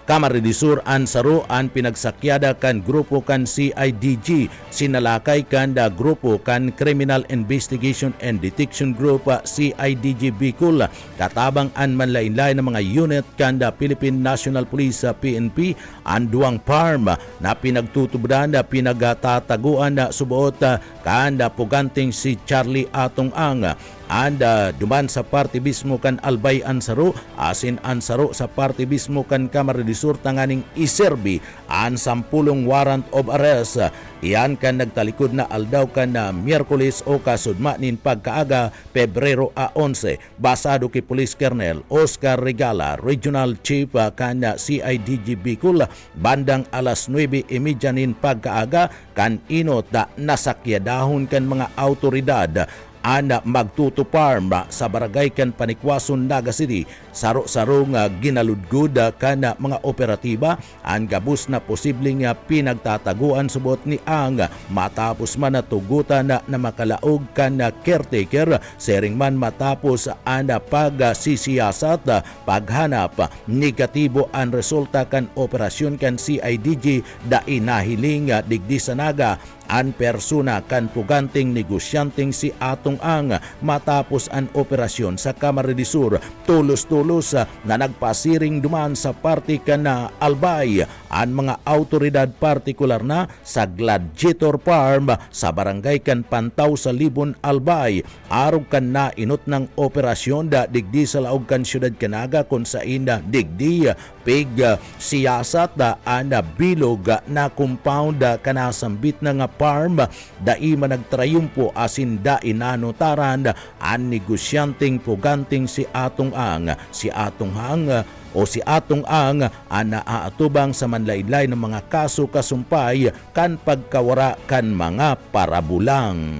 Camarines Sur Ansaro an pinagsakyada kan grupo kan CIDG sinalakay kan grupo kan Criminal Investigation and Detection Group CIDG Bicol katabang an manlain-lain ng mga unit kan Philippine National Police PNP an duwang farm na pinagtutubudan pinagtataguan subuot kan puganting si Charlie Atong Ang and duman sa parte mismo kan Albay Ansaro asin Ansaro sa parte mismo kan Camarines Sur tanganing iserbi an 10 warrant of arrest iyan kan nagtalikod na aldaw kan na Miyerkules o kasudma nin pagkaaga Pebrero 11 basado kay Police Colonel Oscar Regala Regional Chief kan CIDG Bicol bandang alas 9:30 nin pagkaaga kan inot nasakyadahon kan mga autoridad ana magtutuparm sa barangay kan Panikwason, Naga City saro-saro nga ginaludgod kan mga operatiba ang gabus na posibleng pinagtataguan subot ni Ang matapos man natugutan na makalaog kan caretaker sering man matapos ang pagsisiyasat paghanap negatibo ang resulta kan operasyon kan CIDG da inahiling digdi sa Naga an persona kan puganting negosyanteng si Atong Ang matapos ang operasyon sa Camarines Sur tulos-tulos na nagpasiring duman sa party kan na Albay ang mga autoridad partikular na sa Gladiator Farm sa barangay kan Pantaw sa Libon Albay arog kan na inot ng operasyon da digdi sa laog kan syudad Canaga kung sa ina digdi pig siyasat ana bilog na compound kanasambit na nga farm daima nagtrayumpo asin da inanotaran ang negosyanteng puganting si Atong Ang si Atong Ang naaatubang sa manlaylay ng mga kaso kasumpay kan pagkawara kan mga parabulang.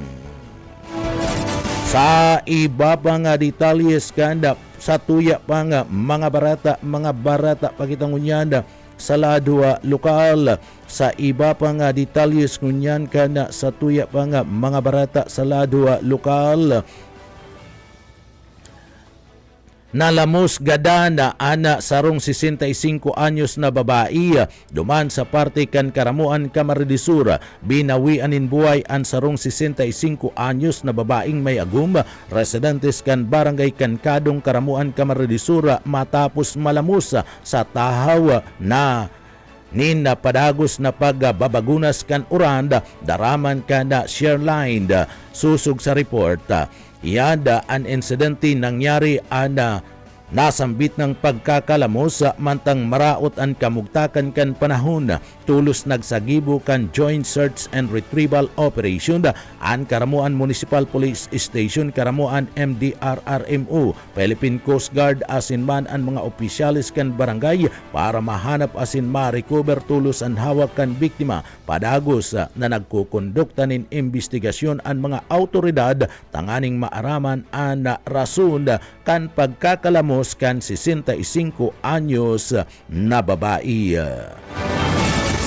Sa iba pa nga detalles kanda sa tuya pa nga mga barata pakitang unyanda sa ladwa lokal. Sa iba pa nga detalles ngunyan kana sa tuya pa nga mga barata sa ladwa lokal. Nalamos gada na ana sarong 65 anyos na babae duman sa parte kan Karamuan Camarines Sur binawian in buhay ang sarong 65 anyos na babaeng may agum residentes kan barangay Kankadong Karamuan Camarines Sur matapos malamos sa tahaw na nin padagos na pagbabagunas kan uranda daraman kan share line susog sa report. Iyada ang insidente nangyari ana nasambit ng pagkakalamos mantang maraot ang kamugtakan kan panahon tulos nagsagibo kan Joint Search and Retrieval Operation ang Karamuan Municipal Police Station Karamuan MDRRMO Philippine Coast Guard asin man ang mga opisyalis kan barangay para mahanap asin ma-recover tulos ang hawak kan biktima padagos na nagkukondukta nin investigasyon ang mga autoridad tanganing maaraman ang rason kan pagkakalamos kan 65 anyos na babae.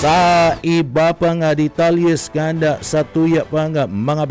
Sa iba pa nga detalles kanda sa tuya pa nga mga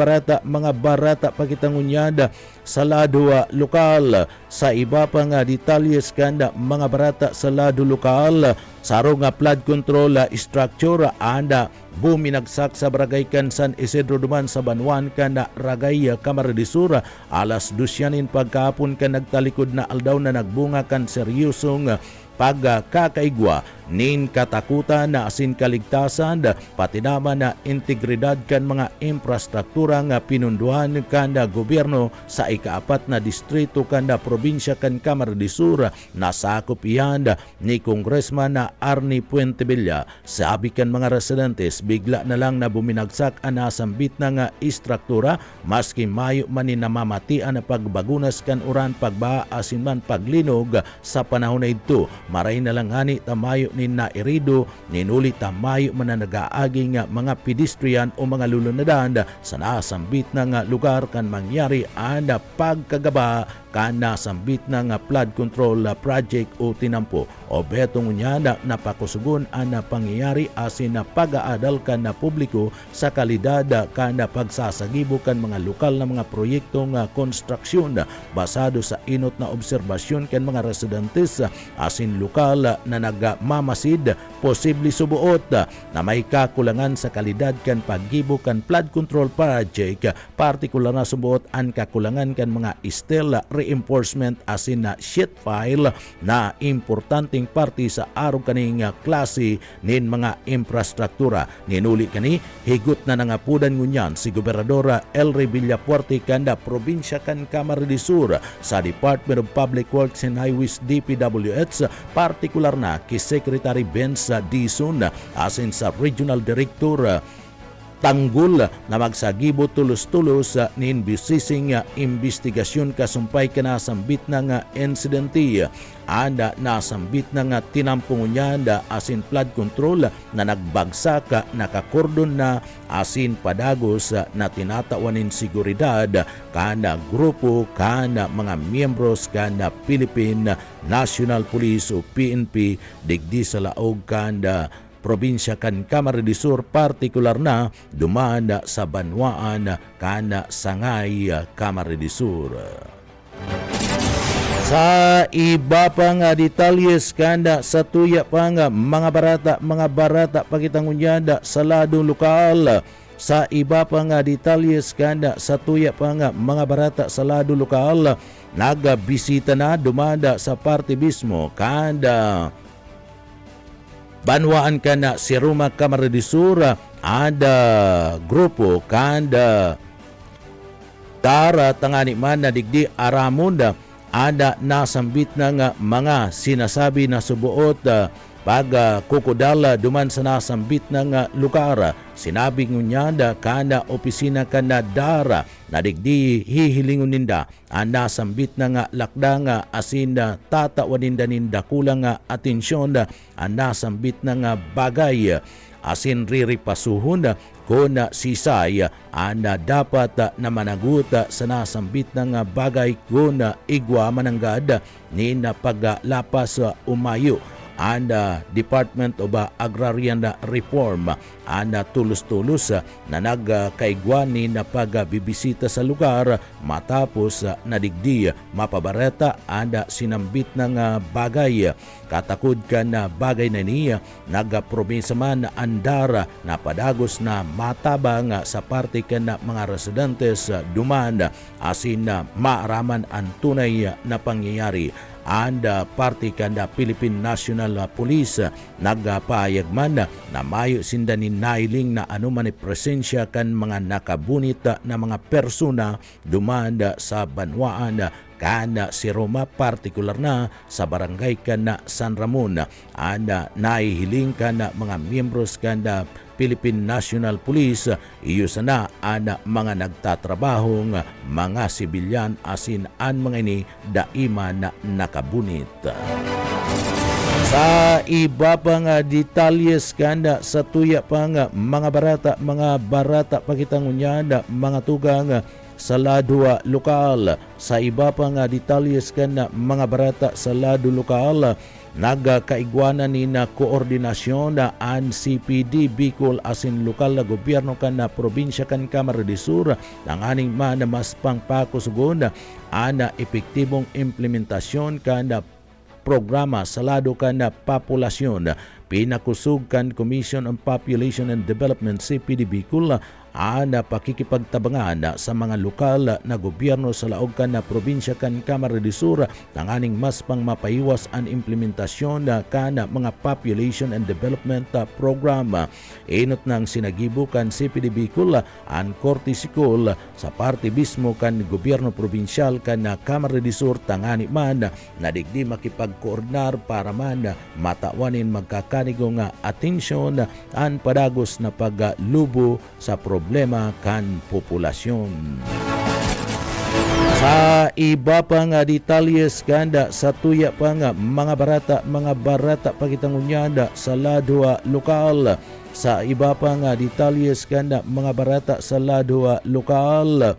barata pakitangunyada sa lado lokal. Sa iba pa nga detalles kanda mga barata sa lado lokal saro nga flood control structure anda buminagsak sa barangay kan San Isidro duman sa Banwan kan Ragay Camarines Sur alas 2 pagkahapon kan nagtalikod na aldaw na nagbunga kan seryosong pagkakaigwa nin katakutan na asin kaligtasan pati naman na integridad kan mga infrastruktura nga pinunduhan kan gobyerno sa ikaapat na distrito kan probinsya kan Camarines Sur nasakop iyan ni Congressman na Arnie Puentevilla. Sabi kan mga residentes bigla na lang na buminagsak ang nasambit na nga istruktura maski mayo man ni namamatian na pagbagunas kan uran pagbaha asin man paglinog sa panahon na ito. Maray na lang hani tamayo ni nairido ninuli tamayo man na nag-aagi nga mga pedestrian o mga lulunadan sa nasambit na nga lugar kan mangyari ang pagkagaba kana sambit na nga flood control project o tinampo o betong niya na napakusugon ang pangyayari asin na pag-aadal kan na publiko sa kalidad kana pagsasagibo kan mga lokal na mga proyektong konstruksyon basado sa inot na obserbasyon kan mga residentes asin lokal na nagmamasid posible subuot na may kakulangan sa kalidad kan paggibo kan flood control project, partikular na subuot ang kakulangan kan mga steel reinforcement asin na sheet pile na importanteng parte sa araw kaning klase nin mga infrastruktura. Ninuli kani higot na nangapudan ngunyan si Gobernador Elry Villapuerte kanda probinsya kan Camarines Sur sa Department of Public Works and Highways DPWH, partikular na kay Secretary Benz Dizon asin sa Regional Director Tanggol na magsagibo tulos-tulos nin bisising investigasyon kasumpay ka na sambit na nga insidente anda nasambit na nga tinampungunya asin flood control na nagbagsak nakakordon na asin padagos na tinatawanin seguridad kana grupo kana mga miyembros kana Philippine National Police o PNP digdi sa laog kana probinsya kan Camarines Sur, partikular na dumaan sa Banwaan kana Sangay, Camarines Sur. Sa iba pang detalyes kanda sa tuya pang mga barata pakitangunyanda sa ladong lokal. Sa iba pang detalyes kanda sa tuya pang mga barata sa ladong lokal, nagbisita na dumada sa parte mismo kanda Banwaan kana si Roma Camarines Sur ada grupo kanda Tara tangani man na digdi aramon ada nasambit na nga mga sinasabi na subuot pag kukudala duman sa nasambit na nga lugar. Sinabi ngunyanda kana opisina kana Dara na digdi hihilingon ninda ang nasambit na nga lakda nga asin tatawaninda ninda kulang nga atensyon ang nasambit na nga bagay asin riripasuhon kung sisay na dapat na managuta sa nasambit na nga bagay kung igwa mananggad ni na paglapas umayo and Department of Agrarian Reform and tulus-tulus na nagkaigwani na pagbibisita sa lugar matapos nadigdi mapabareta and sinambit ng bagay. Katakod ka na bagay na niya nagpromesa man andara na padagos na matabang sa parte ka na mga residentes duman asin na maaraman ang tunay na pangyayari. And party kanda Philippine National Police nagpahayag man na mayo sinda ni nailing na anuman ni presensya kan mga nakabunit na mga persona dumanda sa Banwaan kana si Roma, partikular na sa barangay kana San Ramon. Anda naihiling kana mga miyembros kanda Philippine National Police iyo sana ang mga nagtatrabahong mga sibilyan asin an mga ini daima na nakabunit. Sa iba pang detalyes kanda sa tuya pang mga barata pakitangunyanda mga tugang sa lado lokal. Sa iba pang detalyes kanda mga barata sa lado lokal, nagkaigwanan ni na koordinasyon na ang CPD Bicol asin lokal na gobyerno kan na probinsya kan Camarines Sur ang aning man na mas pangpakusugon ana epektibong implementasyon kan na programa sa lado kan na populasyon. Pinakusog kan Commission on Population and Development CPD Bicol ana pakikipagtabangan sa mga lokal na gobyerno sa laog kan na probinsya kan Camarines Sur ng aning mas pang mapaiwas ang implementasyon kan mga population and development program. Inot ng sinagibo kan CPD Bicol ang Korte Sikol sa parte mismo kan gobyerno probinsyal kan Camarines Sur tangani man na digdi makipagkoordinar para man matawanin magkakanigong atensyon ang padagos na paglubo sa problema kan populasyon. Sa iba pang detalyes kanda sa tuya pang mga barata pakitangunyanda sa lado lokal. Sa iba pang detalyes kanda mga barata sa lado lokal.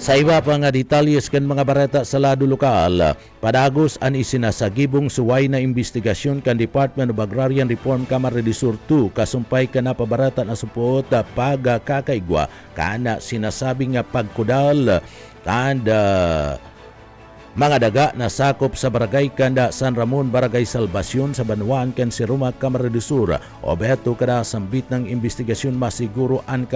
Sa iba pa nga detalyes kan mga barata sa lado lokal, padagos an isinasagibong suway na investigasyon kan Department of Agrarian Reform Camarines de Sur 2 kasumpay ka na pabarata na supot pagkakaigwa kana sinasabing nga pagkudal kanda mga daga na sakop sa barangay kanda San Ramon, Barangay Salvacion sa Banuan kan si Roma Camarines de Sur. Obeto kada sambit ng investigasyon masiguro ang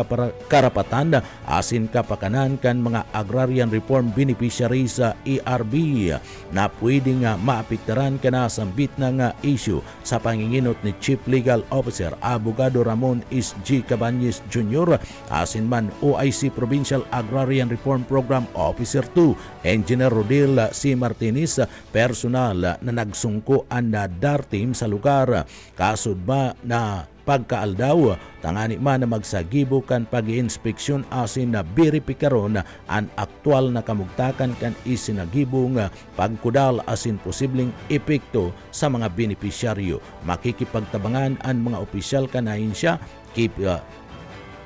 karapatan asin kapakanan kan mga agrarian reform beneficiary sa ERB na pwedeng maapektaran kana sambit ng issue sa panginginot ni Chief Legal Officer Abogado Ramon S. G. Cabañez Jr. asin man OIC Provincial Agrarian Reform Program Officer 2 Engineer Rodel C. Martinez, personal na nagsungkoan na DAR team sa lugar. Kasud ba na pagkaaldaw, tangani man na magsagibo kan pag-inspeksyon asin na beripikaron ang aktual na kamugtakan kan isinagibong pagkudal asin posibleng epekto sa mga benepisyaryo. Makikipagtabangan ang mga opisyal kanahin siya,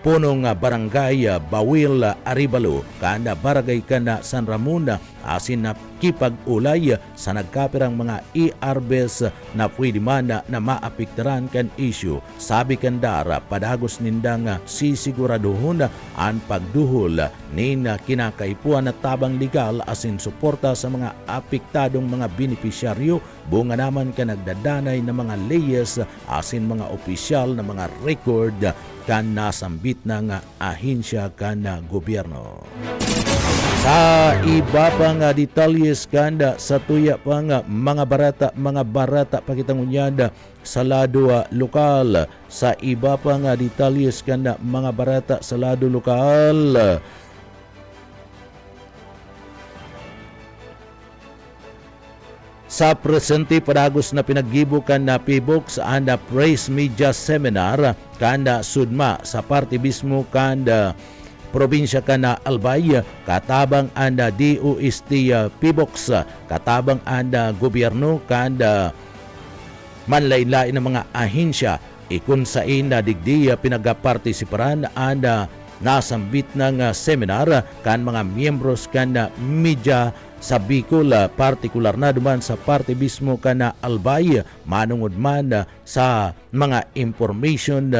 punong barangay Bawil Aribalo kana barangay kana San Ramon asin na kipag-ulay sa nagkapirang mga ERBs na pwede man na maapektaran kan issue. Sabi kan dara padagos nindang sisiguraduhon ang pagduhol nin kinakaipuan na tabang legal asin suporta sa mga apektadong mga benepisyaryo bunga naman ka nagdadanay na mga layers asin mga opisyal na mga record kan nasambit ng ahensya kan gobyerno. Sa iba pang detalyes kanda sa tuya pang mga barata pakitangunyada sa lado lokal. Sa iba pang detalyes kanda mga barata sa lado lokal. Sa presente padagos na pinaggibukan na PBOX anda Praise Media Seminar kanda sudma sa parte mismo kanda probinsya kana Albay, katabang anda DOST PBOX, katabang anda gobyerno kanda manlain-lain ng mga ahensya ikun sa ina digdiya pinagapartisiparan anda nasambit ng seminar kan mga miyembros kan media sa Bicol, partikular na duman sa parte mismo kana Albay, manungod man sa mga information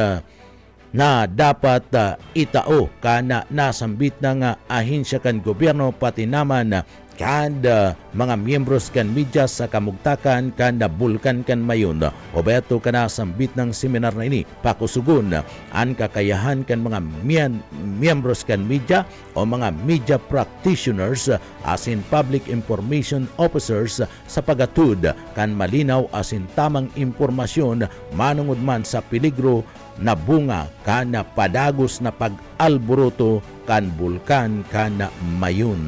na dapat itao kana nasambit ng ahensya kan gobyerno pati naman kan mga miyembros kan media sa kamugtakan kan bulkan kan mayon. Obeto kana sambit ng seminar na ini pakusugon ang kakayahan kan mga miyembros kan media o mga media practitioners asin public information officers sa pagatud kan malinaw asin tamang impormasyon manungod man sa peligro na bunga kana padagos na pag-alboroto kan bulkan kana mayon.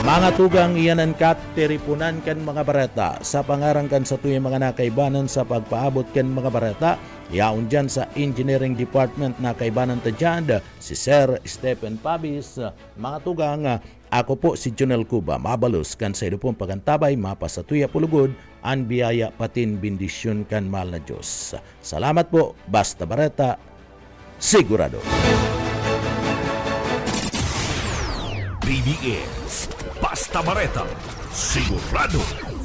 Mga tugang iyanan kat teripunan kan mga barata sa pangarang kan sa tuyang mga nakaibanan sa pagpaabot kan mga barata yaon dyan sa Engineering Department na kaibanan ta dyan si Sir Stephen Pabis. Mga tugang, ako po si Jonel Cuba, mabalos kan sa idupong pagantabay mapasatuya pulugod ang biyaya patin bendisyon kan mahal na Diyos. Salamat po, basta barata sigurado. BBS Basta Bareta, sigurado.